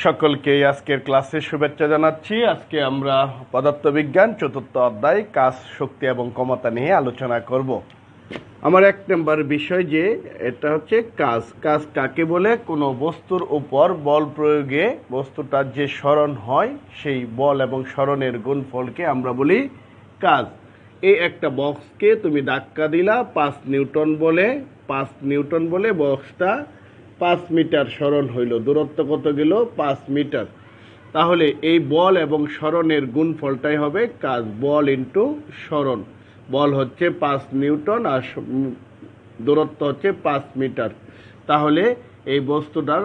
সকলকে আজকের ক্লাসে শুভেচ্ছা জানাচ্ছি। আজকে আমরা পদার্থবিজ্ঞান চতুর্থ অধ্যায় কাজ, শক্তি এবং ক্ষমতা নিয়ে আলোচনা করব। আমার 1 নম্বর বিষয় যে এটা হচ্ছে কাজ। কাজ কাকে বলে? কোনো বস্তুর উপর বল প্রয়োগে বস্তুটার যে সরণ হয় সেই বল এবং সরণের গুণফলকে আমরা বলি কাজ। এই একটা বক্সকে তুমি ধাক্কা দিলা 5 নিউটন বলে, 5 নিউটন বলে বক্সটা 5 মিটার সরণ হইল। দূরত্ব কত গেল? 5 মিটার। তাহলে এই বল এবং সরণের গুণফলটাই হবে কাজ। বল ইন্টু সরণ। বল হচ্ছে 5 নিউটন আর দূরত্ব হচ্ছে 5 মিটার। তাহলে এই বস্তুটার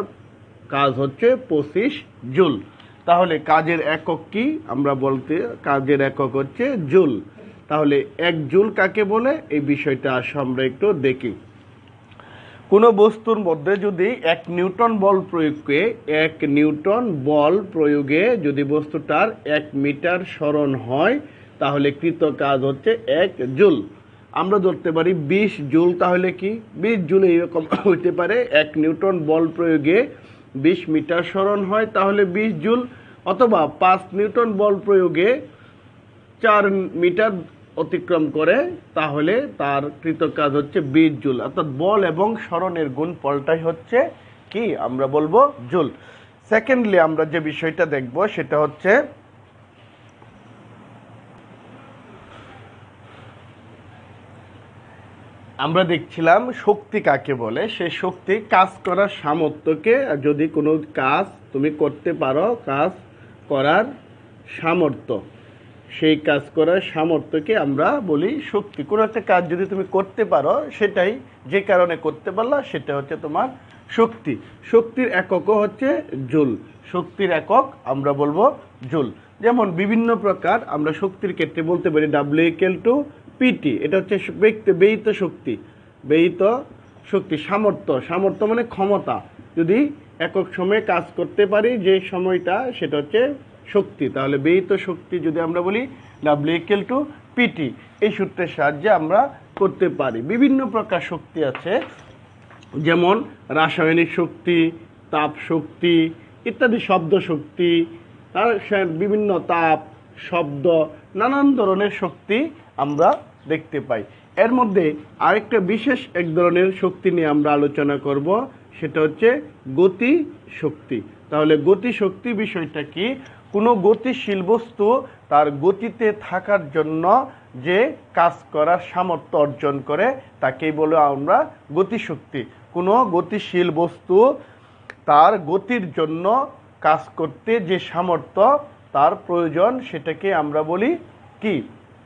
কাজ হচ্ছে 25 জুল। তাহলে কাজের একক কি? আমরা বলতে কাজের একক হচ্ছে জুল। তাহলে 1 জুল কাকে বলে? এই বিষয়টা আমরা একটু দেখি। কোনো বস্তুর মধ্যে যদি 1 নিউটন বল প্রয়োগে 1 নিউটন বল প্রয়োগে যদি বস্তুটার 1 মিটার সরণ হয় তাহলে কৃত কাজ হচ্ছে 1 জুল। আমরা ধরতে পারি 20 জুল। তাহলে কি 20 জুল এইরকম হইতে পারে। 1 নিউটন বল প্রয়োগে 20 মিটার সরণ হয় তাহলে 20 জুল, অথবা 5 নিউটন বল প্রয়োগে 4 মিটার অতিক্রম করে তাহলে তার কৃত কাজ হচ্ছে 20 জুল। অর্থাৎ বল এবং সরণের গুণফলটাই হচ্ছে কি? আমরা বলবো জুল। সেকেন্ডলি আমরা যে বিষয়টা দেখব সেটা হচ্ছে আমরা দেখছিলাম শক্তি কাকে বলে। সেই শক্তি কাজ করার সামর্থ্যকে, যদি কোনো কাজ তুমি করতে পারো, কাজ করার সামর্থ্য, সেই কাজ করার সামর্থ্যকে আমরা বলি শক্তি। কোনো একটা কাজ যদি তুমি করতে পারো সেটাই, যে কারণে করতে পারলা সেটা হচ্ছে তোমার শক্তি। শক্তির এককও হচ্ছে জুল। শক্তির একক আমরা বলবো জুল। যেমন বিভিন্ন প্রকার আমরা শক্তির ক্ষেত্রে বলতে পারি W=PT। এটা হচ্ছে ব্যয়িত শক্তি। ব্যয়িত শক্তি। সামর্থ্য, সামর্থ্য মানে ক্ষমতা। যদি একক সময়ে কাজ করতে পারি যে সময়টা, সেটা হচ্ছে শক্তি। তাহলে ব্যয়িত শক্তি যদি আমরা বলি W=PT। এই সূত্রের সাহায্যে আমরা করতে পারি। বিভিন্ন প্রকার শক্তি আছে, যেমন রাসায়নিক শক্তি, তাপ শক্তি ইত্যাদি, শব্দ শক্তি, আর বিভিন্ন তাপ, শব্দ, নানান ধরনের শক্তি আমরা দেখতে পাই। এর মধ্যে আরেকটা বিশেষ এক ধরনের শক্তি নিয়ে আমরা আলোচনা করব, সেটা হচ্ছে গতি শক্তি। তাহলে গতি শক্তি বিষয়টা কি? কোনো গতিশীল বস্তু তার গতিতে থাকার জন্য যে কাজ করার সামর্থ্য অর্জন করে তাকেই বলে আমরা গতিশক্তি। কোনো গতিশীল বস্তু তার গতির জন্য কাজ করতে যে সামর্থ্য তার প্রয়োজন সেটাকে আমরা বলি কি?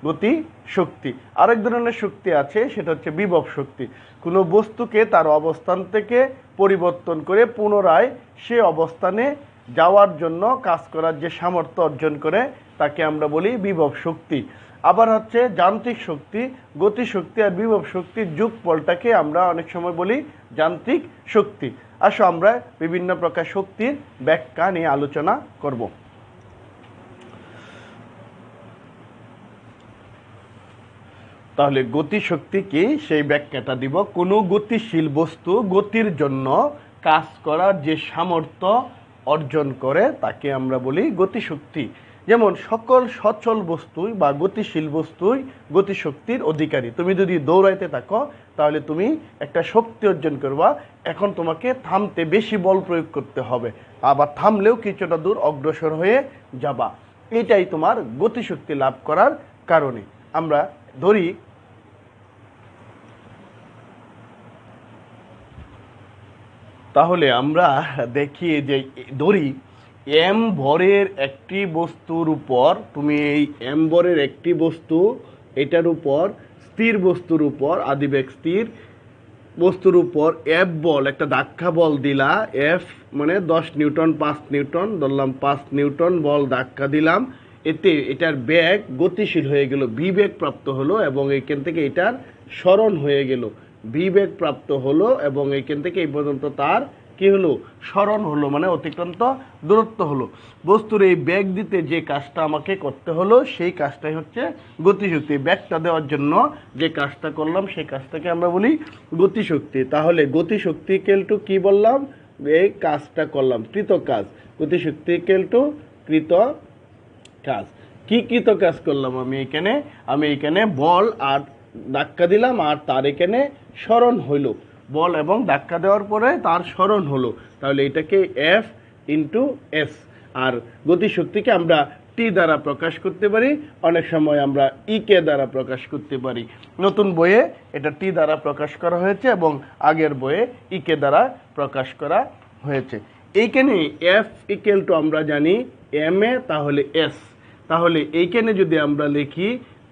গতি শক্তি। আরেক ধরনের শক্তি আছে, সেটা হচ্ছে বিভব শক্তি। কোনো বস্তুকে তার অবস্থান থেকে পরিবর্তন করে পুনরায় সে অবস্থানে যাওয়ার জন্য কাজ করার যে সামর্থ্য অর্জন করে তাকে আমরা বলি বিভব শক্তি। আবার হচ্ছে যান্ত্রিক শক্তি। গতি শক্তি আর বিভব শক্তির যোগফলটাকে আমরা অনেক সময় বলি যান্ত্রিক শক্তি। আসো আমরা বিভিন্ন প্রকার শক্তির ব্যাখ্যা নিয়ে আলোচনা করব। তাহলে গতি শক্তি কি সেই ব্যাখ্যাটা দিব। কোনো গতিশীল বস্তু গতির জন্য কাজ করার যে সামর্থ্য অর্জন করে তাকে আমরা বলি গতিশক্তি। যেমন সকল সচল বস্তুই বা গতিশীল বস্তুই গতিশক্তির অধিকারী। তুমি যদি দৌড়াইতে থাকো তাহলে তুমি একটা শক্তি অর্জন করবা। এখন তোমাকে থামতে বেশি বল প্রয়োগ করতে হবে, আবার থামলেও কিছুটা দূর অগ্রসর হয়ে যাবা। এটাই তোমার গতিশক্তি লাভ করার কারণে। আমরা ধরি তাহলে আমরা দেখি যে ধরি m ভরের একটি বস্তুর উপর, তুমি এই m ভরের একটি বস্তু, এটার উপর স্থির বস্তুর উপর, আদিবেগ স্থির বস্তুর উপর F বল, একটা ধাক্কা বল দিলা। F মানে 10 নিউটন, 5 নিউটন ধরলাম, 5 নিউটন বল ধাক্কা দিলাম। এতে এটার বেগ গতিশীল হয়ে গেল, ভি বেগ প্রাপ্ত হলো, এবং এখান থেকে এটার সরণ হয়ে গেল। ভি বেগ প্রাপ্ত হলো এবং এখান থেকে এই পর্যন্ত তার কি হলো? সরণ হলো, মানে অতিক্রান্ত দূরত্ব হলো। বস্তুর এই বেগ দিতে যে কাজটা আমাকে করতে হলো সেই কাজটাই হচ্ছে গতিশক্তি। বেগটা দেওয়ার জন্য যে কাজটা করলাম সেই কাজটাকে আমরা বলি গতিশক্তি। তাহলে গতিশক্তি ইকুয়াল টু কি বললাম? এই কাজটা করলাম, কৃত কাজ। গতিশক্তি ইকুয়াল টু কৃত কাজ। কি কৃত কাজ করলাম আমি এখানে বল আর ধাক্কা দিলাম, আর তার এখানে সরণ হইল। বল এবং ধাক্কা দেওয়ার পরে তার সরণ হলো, তাহলে এটাকে এফ ইন্টু এস। আর গতিশক্তিকে আমরা টি দ্বারা প্রকাশ করতে পারি, অনেক সময় আমরা ইকে দ্বারা প্রকাশ করতে পারি। নতুন বইয়ে এটা টি দ্বারা প্রকাশ করা হয়েছে এবং আগের বইয়ে ইকে দ্বারা প্রকাশ করা হয়েছে। এইখানে এফ ইকুয়াল টু আমরা জানি এম এ, তাহলে এস। তাহলে এইখানে যদি আমরা লিখি,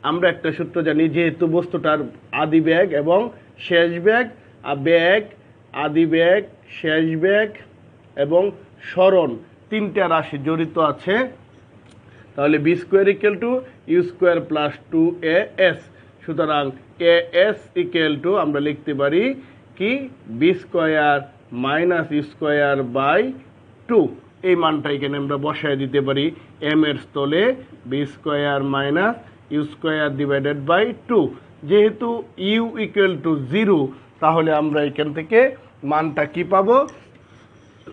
আমরা একটা সূত্র জানি, যেহেতু বস্তুটার আদি বেগ এবং শেষ বেগ, আদি বেগ, শেষ বেগ এবং সরণ তিনটা রাশি জড়িত আছে, তাহলে V square equal to U square plus 2as। সুতরাং as ইকুয়াল টু আমরা লিখতে পারি কি V square minus U square by 2। এই মানটা এখানে আমরা বসায় দিতে পারি এম এর স্থলে V square minus U square divided by 2। যেহেতু ইউ ইকুয়াল টু 0, তাহলে আমরা এখান থেকে মানটা কি পাবো?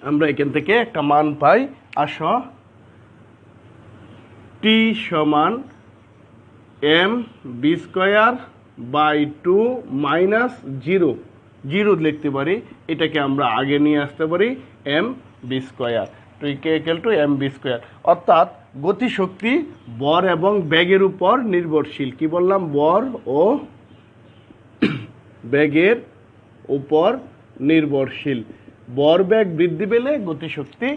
আমরা এখান থেকে একটা মান পাই, আসো টি সমান M B square by 2 minus 0 লিখতে পারি। এটাকে আমরা আগে নিয়ে আসতে পারি M B square, K equal to M B square. অর্থাৎ গতিশক্তি বর এবং বেগের উপর নির্ভরশীল। কি বললাম? বর ও বেগের উপর নির্ভরশীল। বর বেগ বৃদ্ধি পেলে গতিশক্তি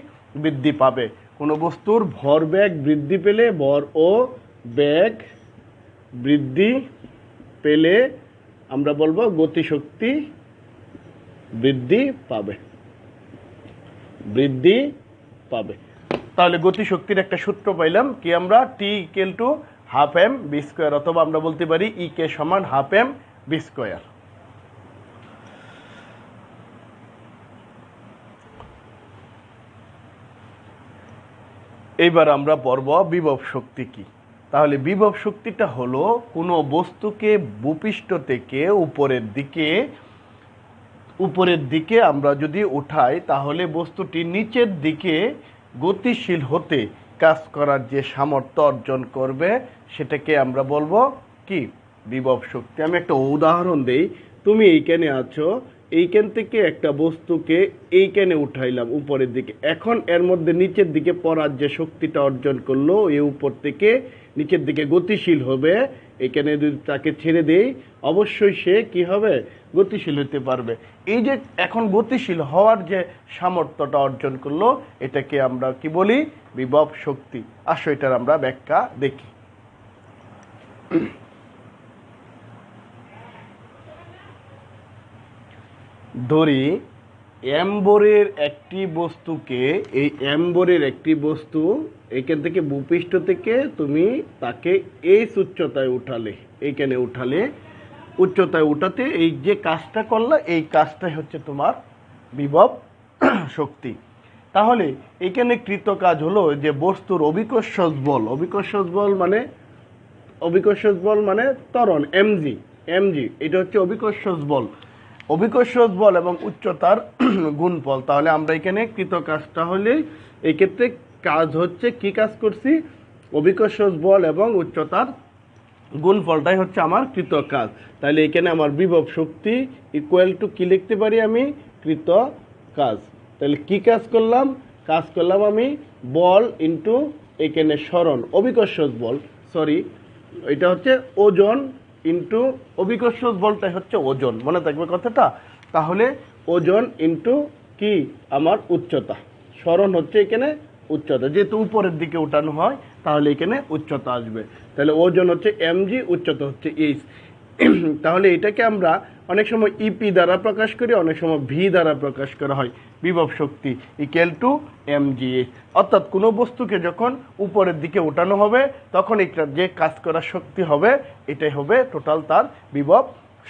বৃদ্ধি পাবে। কোনো বস্তুর ভর বেগ বৃদ্ধি পেলে, বর ও বেগ বৃদ্ধি পেলে আমরা বলবো গতিশক্তি বৃদ্ধি পাবে। তাহলে গতিশক্তির একটা সূত্র পাইলাম কি আমরা, T equal to half M B square, অথবা আমরা বলতে পারি ই কে সমান হাফ এম বি স্কোয়ার। এইবার আমরা পড়ব বিভব শক্তি কি। তাহলে বিভব শক্তিটা হলো কোনো বস্তুকে ভূপৃষ্ঠ থেকে উপরের দিকে আমরা যদি উঠাই, তাহলে বস্তুটি নিচের দিকে গতিশীল হতে কাজ করার যে সামর্থ্য অর্জন করবে, সেটাকে আমরা বলবো কি বিভব শক্তি। আমি একটা উদাহরণ দেই। তুমি এইখানে আছো, এইখান থেকে একটা বস্তুকে এইখানে উঠাইলাম উপরের দিকে, এখন এর মধ্যে নিচের দিকে পড়ার যে শক্তিটা অর্জন করলো, এই উপর থেকে নিচের দিকে গতিশীল হবে। এখানে যদি তাকে ছেড়ে দেই, অবশ্যই সে কি হবে? গতিশীল হতে পারবে। এই যে এখন গতিশীল হওয়ার যে সামর্থ্যটা অর্জন করলো, এটাকে আমরা কি বলি? বিভব শক্তি। আসো এটার আমরা ব্যাখ্যা দেখি। ধরি এম্বরের একটি বস্তুকে, এই এম্বরের একটি বস্তু এখান থেকে ভূপৃষ্ঠ থেকে তুমি তাকে এই উচ্চতায় উঠালে, এইখানে উঠালে, উচ্চতায় উঠাতে এই যে কাজটা করলে, এই কাজটাই হচ্ছে তোমার বিভব শক্তি। তাহলে এখানে কৃত কাজ হলো যে বস্তুর অভিকর্ষজ বল, অভিকর্ষজ বল মানে ত্বরণ, এমজি, এটা হচ্ছে অভিকর্ষজ বল। অভিকর্ষজ বল এবং উচ্চতার গুণফল। তাহলে আমরা এখানে কৃত কাজটা হলে, এই ক্ষেত্রে কাজ হচ্ছে কি কাজ করছি? অভিকর্ষজ বল এবং উচ্চতার গুণফলটাই হচ্ছে আমার কৃত কাজ। তাহলে এখানে আমার বিভব শক্তি ইকুয়াল টু কি লিখতে পারি আমি? কৃত কাজ। তাহলে কি কাজ করলাম? কাজ করলাম আমি বল ইন্টু এখানে সরণ, অভিকর্ষজ বল, এটা হচ্ছে ওজন ইন্টু অভিকর্ষজ বলটাই হচ্ছে ওজন, মনে থাকবে কথাটা। তাহলে ওজন ইন্টু কি আমার উচ্চতা, সরণ হচ্ছে এখানে উচ্চতা, যেহেতু উপরের দিকে উঠানো হয় তাহলে এখানে উচ্চতা আসবে। তাহলে ওজন হচ্ছে এমজি, উচ্চতা হচ্ছে এইচ। তাহলে এটাকে আমরা অনেক সময় ইপি দ্বারা প্রকাশ করি, অনেক সময় ভি দ্বারা প্রকাশ করা হয়। বিভব শক্তি ইকুয়াল টু এমজিএইচ। অর্থাৎ কোনো বস্তুকে যখন উপরের দিকে উঠানো হবে, তখন এটা যে কাজ করার শক্তি হবে, এটাই হবে টোটাল তার বিভব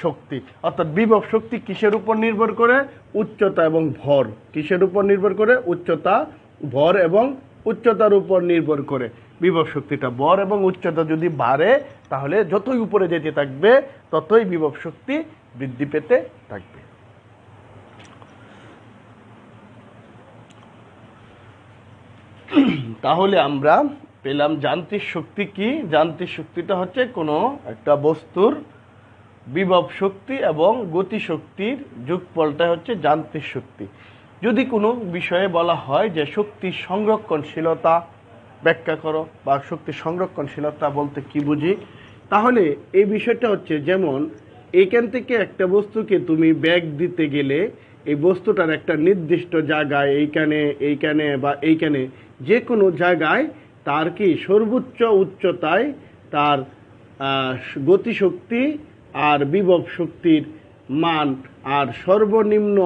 শক্তি। অর্থাৎ বিভব শক্তি কিসের উপর নির্ভর করে? উচ্চতা এবং ভর। কিসের উপর নির্ভর করে? উচ্চতা, ভর এবং উচ্চতার উপর নির্ভর করে। বিভব শক্তিটা ভর এবং উচ্চতা যদি বাড়ে, তাহলে যতই উপরে যেতে থাকবে ততই বিভব শক্তি বৃদ্ধি পেতে থাকবে। তাহলে আমরা পেলাম যান্ত্রিক শক্তি কি? যান্ত্রিক শক্তিটা হচ্ছে কোনো একটা বস্তুর বিভব শক্তি এবং গতি শক্তির যোগফলটা হচ্ছে যান্ত্রিক শক্তি। যদি কোনো বিষয়ে বলা হয় যে শক্তির সংরক্ষণশীলতা ব্যাখ্যা করো বা শক্তির সংরক্ষণশীলতা বলতে কি বুঝি, তাহলে এই বিষয়টা হচ্ছে যেমন এইখান থেকে একটা বস্তুকে তুমি ব্যাগ দিতে গেলে এই বস্তুটার একটা নির্দিষ্ট জায়গায় এইখানে বা এইখানে যে কোনো জায়গায় তার কি সর্বোচ্চ উচ্চতায় তার গতিশক্তি আর বিভব শক্তির মান আর সর্বনিম্ন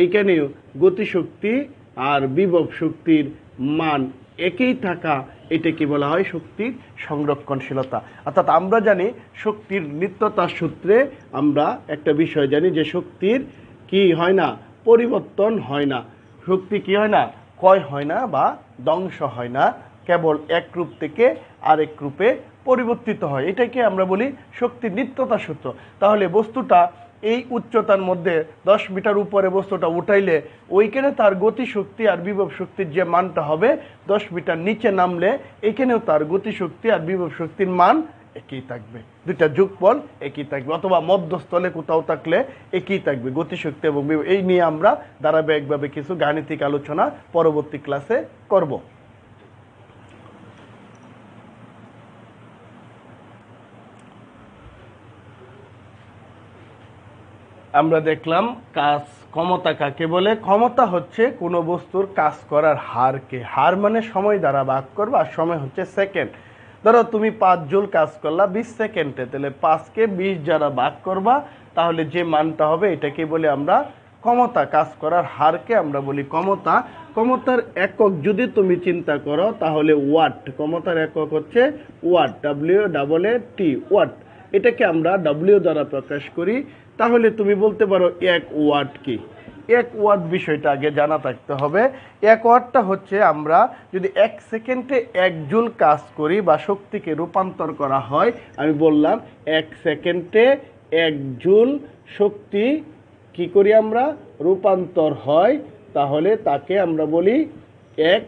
এইখানেও গতিশক্তি আর বিভব শক্তির মান একই থাকা, এটাকে বলা হয় শক্তির সংরক্ষণশীলতা। অর্থাৎ আমরা জানি শক্তির নিত্যতার সূত্রে আমরা একটা বিষয় জানি যে শক্তির কি হয় না, পরিবর্তন হয় না। শক্তি কি হয় না, ক্ষয় হয় না বা ধ্বংস হয় না, কেবল এক রূপ থেকে আরেক রূপে পরিবর্তিত হয়। এটাকে আমরা বলি শক্তির নিত্যতা সূত্র। তাহলে বস্তুটা এই উচ্চতার মধ্যে 10 মিটার উপরে বস্তুটা উঠাইলে ওইখানে তার গতিশক্তি আর বিভব শক্তির যে মানটা হবে, 10 মিটার নিচে নামলে এখানেও তার গতিশক্তি আর বিভব শক্তির মান একই থাকবে, দুইটা যোগফল একই থাকবে, অথবা মধ্যস্থলে কোথাও থাকলে একই থাকবে গতিশক্তি এবং বিভব। এই নিয়ে আমরা ধারাবাহিকভাবে কিছু গাণিতিক আলোচনা পরবর্তী ক্লাসে করব। আমরা দেখলাম কাজ ক্ষমতা কাকে বলে। ক্ষমতা হচ্ছে কোনো বস্তুর কাজ করার হারকে, হার মানে সময় দ্বারা ভাগ করবা, আর সময় হচ্ছে সেকেন্ড। ধরো তুমি 5 জুল কাজ করলা 20 সেকেন্ডে, তাহলে 5কে 20 দ্বারা ভাগ করবা, তাহলে যে মানটা হবে এটাকে বলি আমরা ক্ষমতা। কাজ করার হারকে আমরা বলি ক্ষমতা। ক্ষমতার একক যদি তুমি চিন্তা করো তাহলে ওয়াট, ক্ষমতার একক হচ্ছে ওয়াট, WAT ওয়াট। এটাকে আমরা W দ্বারা প্রকাশ করি। তাহলে তুমি বলতে পারো 1 ওয়াট কি? 1 ওয়াট বিষয়টা আগে জানা থাকতে হবে। 1 ওয়াটটা হচ্ছে আমরা যদি 1 সেকেন্ডে 1 জুল কাজ করি বা শক্তিকে রূপান্তর করা হয়, আমি বললাম 1 সেকেন্ডে 1 জুল শক্তি কি করি আমরা, রূপান্তর হয়, তাহলে তাকে আমরা বলি 1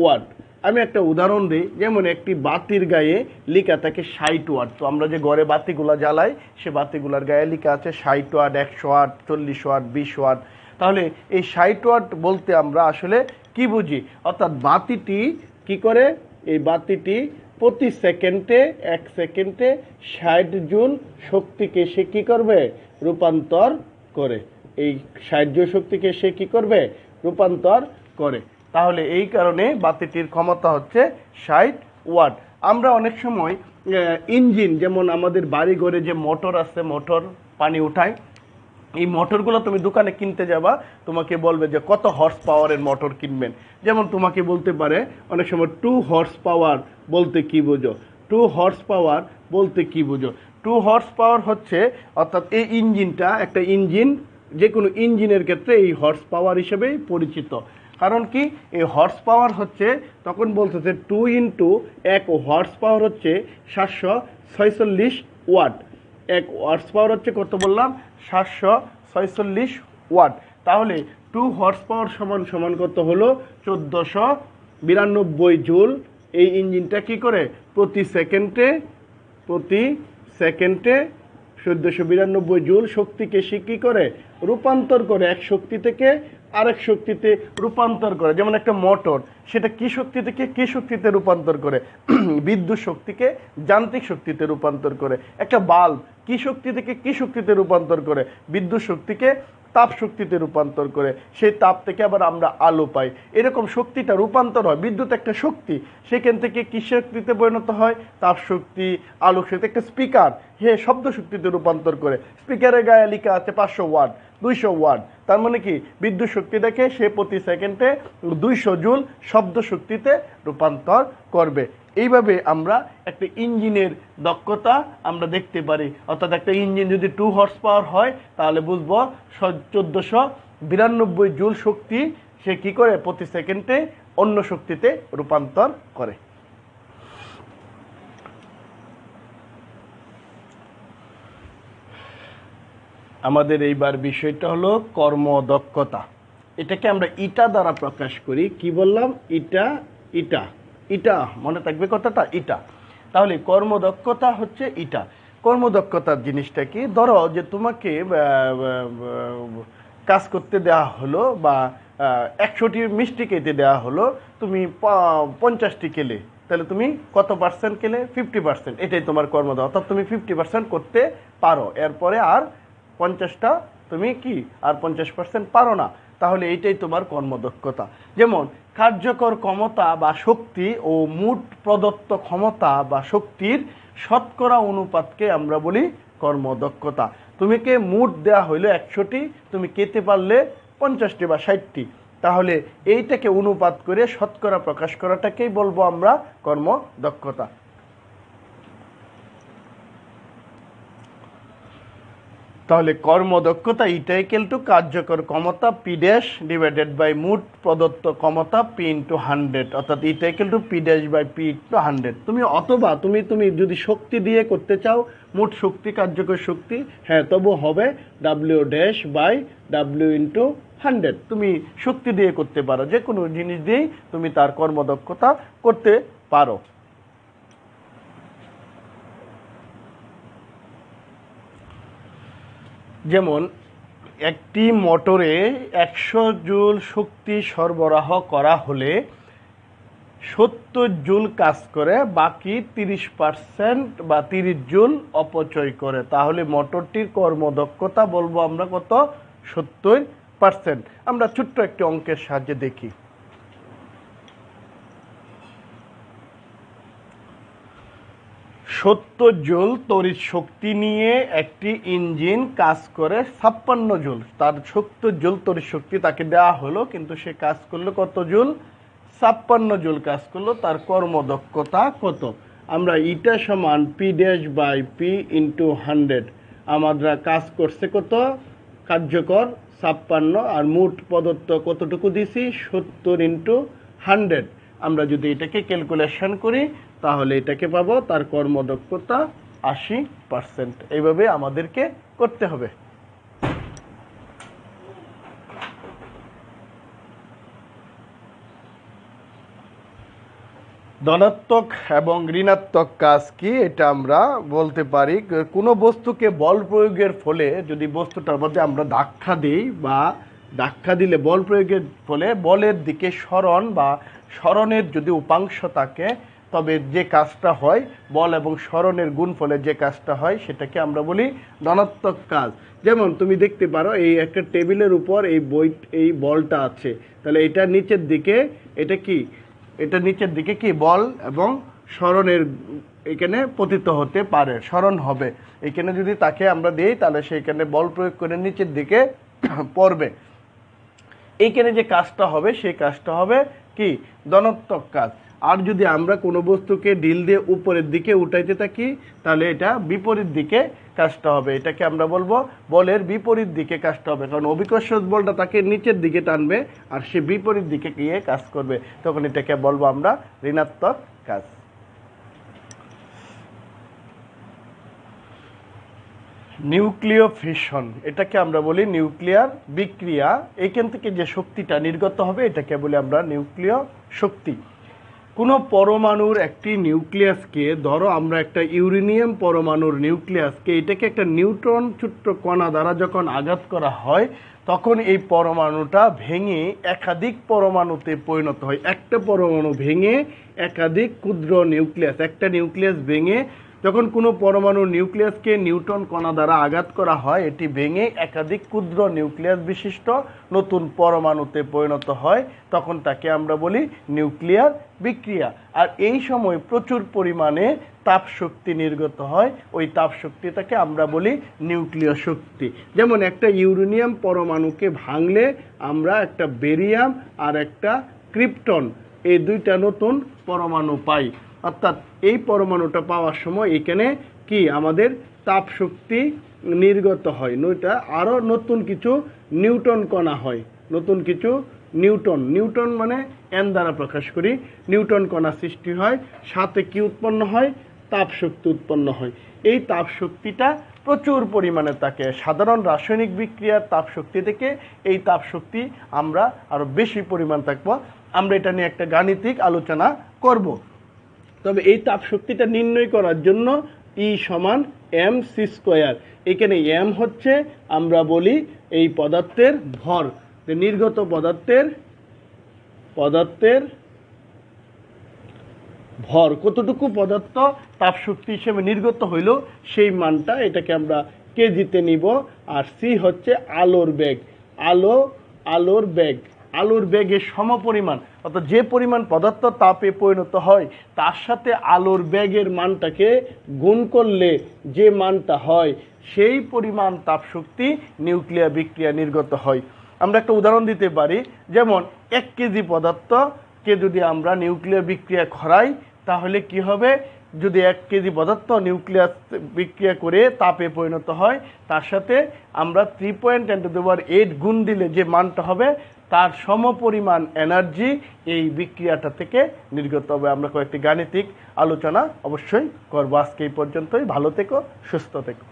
ওয়াট। আমি একটা উদাহরণ দিই, যেমন একটি বাতির গায়ে লেখা থাকে 60 ওয়াট। তো আমরা যে ঘরে বাতিগুলা জ্বালাই সে বাতিগুলার গায়ে লেখা আছে 60 ওয়াট, 100 ওয়াট, 40 ওয়াট, 20 ওয়াট। তাহলে এই 60 ওয়াট বলতে আমরা আসলে কি বুঝি? অর্থাৎ বাতিটি কি করে, এই বাতিটি প্রতি সেকেন্ডে 1 সেকেন্ডে 60 জুল শক্তিকে সে কি করবে, রূপান্তর করে। এই 60 জুল শক্তিকে সে কি করবে, রূপান্তর করে। তাহলে এই কারণে বাতিটির ক্ষমতা হচ্ছে 60 ওয়াট। আমরা অনেক সময় ইঞ্জিন, যেমন আমাদের বাড়ি ঘরে যে মোটর আছে, মোটর পানি উঠায়, এই মোটরগুলো তুমি দোকানে কিনতে যাবা, তোমাকে বলবে যে কত হর্স পাওয়ারের মোটর কিনবেন। যেমন তোমাকে বলতে পারে অনেক সময় 2 হর্স পাওয়ার বলতে কি বোঝো, 2 হর্স পাওয়ার বলতে কি বোঝো। 2 হর্স পাওয়ার হচ্ছে, অর্থাৎ এই ইঞ্জিনটা একটা ইঞ্জিন, যে কোনো ইঞ্জিনের ক্ষেত্রে এই হর্স পাওয়ার হিসেবেই পরিচিত। কারণ কি, এই হর্স পাওয়ার হচ্ছে, তখন বলতেছে 2 ইন্টু 1 হর্স পাওয়ার হচ্ছে 746 ওয়াট। 1 হর্স পাওয়ার হচ্ছে কত বললাম, 746 ওয়াট। তাহলে 2 হর্স পাওয়ার সমান সমান কত হলো, 1492 জুল। এই ইঞ্জিনটা কি করে, প্রতি সেকেন্ডে 1492 জুল শক্তিকে সে কি করে, রূপান্তর করে, এক শক্তি থেকে আরেক শক্তিতে রূপান্তর করে। যেমন একটা মোটর, সেটা কি শক্তি থেকে কি শক্তিতে রূপান্তর করে, বিদ্যুৎ শক্তিকে যান্ত্রিক শক্তিতে রূপান্তর করে। একটা বাল্ব কি শক্তি থেকে কি শক্তিতে রূপান্তর করে, বিদ্যুৎ শক্তিকে তাপ শক্তিতে রূপান্তর করে, সেই তাপ থেকে আবার আমরা আলো পাই। এরকম শক্তিটা রূপান্তর হয়, বিদ্যুৎ একটা শক্তি, সেখান থেকে কি শক্তিতে পরিণত হয়, তাপ শক্তি, আলোক শক্তি। একটা স্পিকার শব্দ শক্তিতে রূপান্তর করে, স্পিকারের গায়ে লেখা আছে 500 ওয়াট, 200 ওয়াট। তার মানে কি, বিদ্যুৎ শক্তিটাকে সে প্রতি সেকেন্ডে 200 জুল শব্দ শক্তিতে রূপান্তর করবে। এইভাবে আমরা একটা ইঞ্জিনের দক্ষতা আমরা দেখতে পারি। অর্থাৎ একটা ইঞ্জিন যদি 2 হর্স পাওয়ার হয়, তাহলে বুঝবো 1492 জুল শক্তি সে কি করে, প্রতি সেকেন্ডে অন্য শক্তিতে রূপান্তর করে। আমাদের এইবার বিষয়টা হলো কর্মদক্ষতা। এটাকে আমরা ইটা দ্বারা প্রকাশ করি। কি বললাম, ইটা ইটা, ইটা মনে থাকবে কথাটা, ইটা। তাহলে কর্মদক্ষতা হচ্ছে ইটা। কর্মদক্ষতার জিনিসটা কি, ধরো যে তোমাকে কাজ করতে দেওয়া হলো বা 100টি মিষ্টি খেতে দেওয়া হলো, তুমি 50টি খেলে, তাহলে তুমি কত পার্সেন্ট খেলে? 50%। এটাই তোমার কর্মদক্ষতা, অর্থাৎ তুমি 50% করতে পারো, এরপরে আর 50টা তুমি কি আর 50% পারো না, তাহলে এইটাই তোমার কর্মদক্ষতা। যেমন কার্যকর ক্ষমতা বা শক্তি ও মোট প্রদত্ত ক্ষমতা বা শক্তির শতকরা অনুপাতকে আমরা বলি কর্মদক্ষতা। তুমিকে মোট দেওয়া হইলো 100টি, তুমি খেতে পারলে 50টি বা 60টি, তাহলে এইটাকে অনুপাত করে শতকরা প্রকাশ করাটাকেই বলবো আমরা কর্মদক্ষতা। তাহলে কর্মদক্ষতা ইটা ইকুয়াল টু কার্যকর ক্ষমতা পি ড্যাশ ডিভাইডেড বাই মোট প্রদত্ত ক্ষমতা পি ইন্টু 100, অর্থাৎ eta equal to P dash by P into 100। তুমি অথবা তুমি যদি শক্তি দিয়ে করতে চাও, মোট শক্তি, কার্যকর শক্তি, হ্যাঁ তবু হবে W dash by W into 100। তুমি শক্তি দিয়ে করতে পারো, যে কোনো জিনিস দিয়েই তুমি তার কর্মদক্ষতা করতে পারো। যেমন একটি মোটরে 100 জুল শক্তি সরবরাহ করা হলে 70 জুল কাজ করে, বাকি 30% বা 30 জুল অপচয় করে, তাহলে মোটরটির কর্মদক্ষতা বলবো আমরা কত? 70%। আমরা ছোট্ট একটি অঙ্কের সাহায্যে দেখি। 70 জুল তড়িৎ শক্তি নিয়ে একটি ইঞ্জিন কাজ করে 56 জুল। তার 70 জুল তড়িৎ শক্তি তাকে দেওয়া হলো, কিন্তু সে কাজ করলো কত জুল? 56 জুল কাজ করলো। তার কর্মদক্ষতা কত? আমরা ইটা সমান P dash by P into 100। আমরা কাজ করছে কত? কার্যকর 56, আর মোট প্রদত্ত কতটুকু দিছি? 70 ইন্টু 100। আমরা যদি এটাকে ক্যালকুলেশন করি তাহলে এটাকে পাবো তার কর্মদক্ষতা 80%। এইভাবে আমাদেরকে করতে হবে। ধনাত্মক এবং ঋণাত্মক কাজ কি এটা আমরা বলতে পারি। কোনো বস্তুকে বল প্রয়োগের ফলে যদি বস্তুটার মধ্যে আমরা ধাক্কা দিই, বা ধাক্কা দিলে বল প্রয়োগের ফলে বলের দিকে সরণ বা সরণের যদি উপাংশ থাকে, তবে যে কাজটা হয়, বল এবং সরণের গুণফলে যে কাজটা হয়, সেটাকে আমরা বলি ধনাত্মক কাজ। যেমন তুমি দেখতে পারো এই একটা টেবিলের উপর এই বলটা আছে, তাহলে এটা নিচের দিকে, এটা কি, এটা নিচের দিকে কি বল এবং সরণের এখানে পতিত হতে পারে, সরণ হবে। এখানে যদি তাকে আমরা দিই তাহলে সেইখানে বল প্রয়োগ করে নিচের দিকে পড়বে। এইখানে যে কাজটা হবে সেই কাজটা হবে কি? ধনাত্মক কাজ। আর যদি আমরা কোনো বস্তুকে ঢিল দিয়ে উপরের দিকে উঠাইতে থাকি তাহলে এটা বিপরীত দিকে কাজটা হবে, এটাকে আমরা বলবো বলের বিপরীত দিকে কাজটা হবে, কারণ অভিকর্ষজ বলটা তাকে নিচের দিকে টানবে আর সে বিপরীত দিকে গিয়ে কাজ করবে, তখন এটাকে বলবো আমরা ঋণাত্মক কাজ। নিউক্লিয় ফিশন, এটাকে আমরা বলি নিউক্লিয়ার বিক্রিয়া। এখান থেকে যে শক্তিটা নির্গত হবে এটাকে বলি আমরা নিউক্লিয় শক্তি। কোনো পরমাণুর একটি নিউক্লিয়াসকে, ধরো আমরা একটা ইউরেনিয়াম পরমাণুর নিউক্লিয়াসকে, এটাকে একটা নিউট্রন ছোট্ট কণা দ্বারা যখন আঘাত করা হয়, তখন এই পরমাণুটা ভেঙে একাধিক পরমাণুতে পরিণত হয়। একটা পরমাণু ভেঙে একাধিক ক্ষুদ্র নিউক্লিয়াস, একটা নিউক্লিয়াস ভেঙে যখন কোনো পরমাণুর নিউক্লিয়াসকে নিউট্রন কণা দ্বারা আঘাত করা হয়, এটি ভেঙে একাধিক ক্ষুদ্র নিউক্লিয়াস বিশিষ্ট নতুন পরমাণুতে পরিণত হয়, তখন তাকে আমরা বলি নিউক্লিয়ার বিক্রিয়া। আর এই সময় প্রচুর পরিমাণে তাপ শক্তি নির্গত হয়, ওই তাপ শক্তিটাকে আমরা বলি নিউক্লিয় শক্তি। যেমন একটা ইউরেনিয়াম পরমাণুকে ভাঙলে আমরা একটা বেরিয়াম আর একটা ক্রিপ্টন, এই দুইটা নতুন পরমাণু পাই। অর্থাৎ এই পরমাণুটা পাওয়ার সময় এখানে কি আমাদের তাপ শক্তি নির্গত হয়, নইটা আরও নতুন কিছু নিউটন কণা হয়, নতুন কিছু নিউটন মানে এন দ্বারা প্রকাশ করি, নিউটন কণা সৃষ্টি হয়, সাথে কি উৎপন্ন হয়? তাপ শক্তি উৎপন্ন হয়। এই তাপ শক্তিটা প্রচুর পরিমাণে থাকে। সাধারণ রাসায়নিক বিক্রিয়ার তাপ শক্তি থেকে এই তাপ শক্তি আমরা আরও বেশি পরিমাণ থাকবো। আমরা এটা নিয়ে একটা গাণিতিক আলোচনা করব। তবে এই তাপ শক্তিটা নির্ণয় করার জন্য ই সমান এম সি স্কোয়ার। এখানে এম হচ্ছে আমরা বলি এই পদার্থের ভর, নির্গত পদার্থের ভর, কতটুকু পদার্থ তাপ শক্তি হিসেবে নির্গত হইল সেই মানটা, এটাকে আমরা কেজিতে নিব। আর সি হচ্ছে আলোর বেগ, আলোর বেগের সমপরিমাণ, অর্থাৎ যে পরিমাণ পদার্থ তাপে পরিণত হয় তার সাথে আলোর বেগের মানটাকে গুণ করলে যে মানটা হয় সেই পরিমাণ তাপ শক্তি নিউক্লিয়ার বিক্রিয়া নির্গত হয়। আমরা একটা উদাহরণ দিতে পারি, যেমন 1 কেজি পদার্থকে যদি আমরা নিউক্লিয়ার বিক্রিয়া করাই তাহলে কি হবে, যদি 1 কেজি পদার্থ নিউক্লিয়াস বিক্রিয়া করে তাপে পরিণত হয় তার সাথে আমরা 3.10⁸ গুণ দিলে যে মানটা হবে তার সমপরিমাণ এনার্জি এই বিক্রিয়াটা থেকে নির্গত হবে। আমরা কয়েকটি গাণিতিক আলোচনা অবশ্যই করব। আজকে এই পর্যন্তই। ভালো থেকো, সুস্থ থেকো।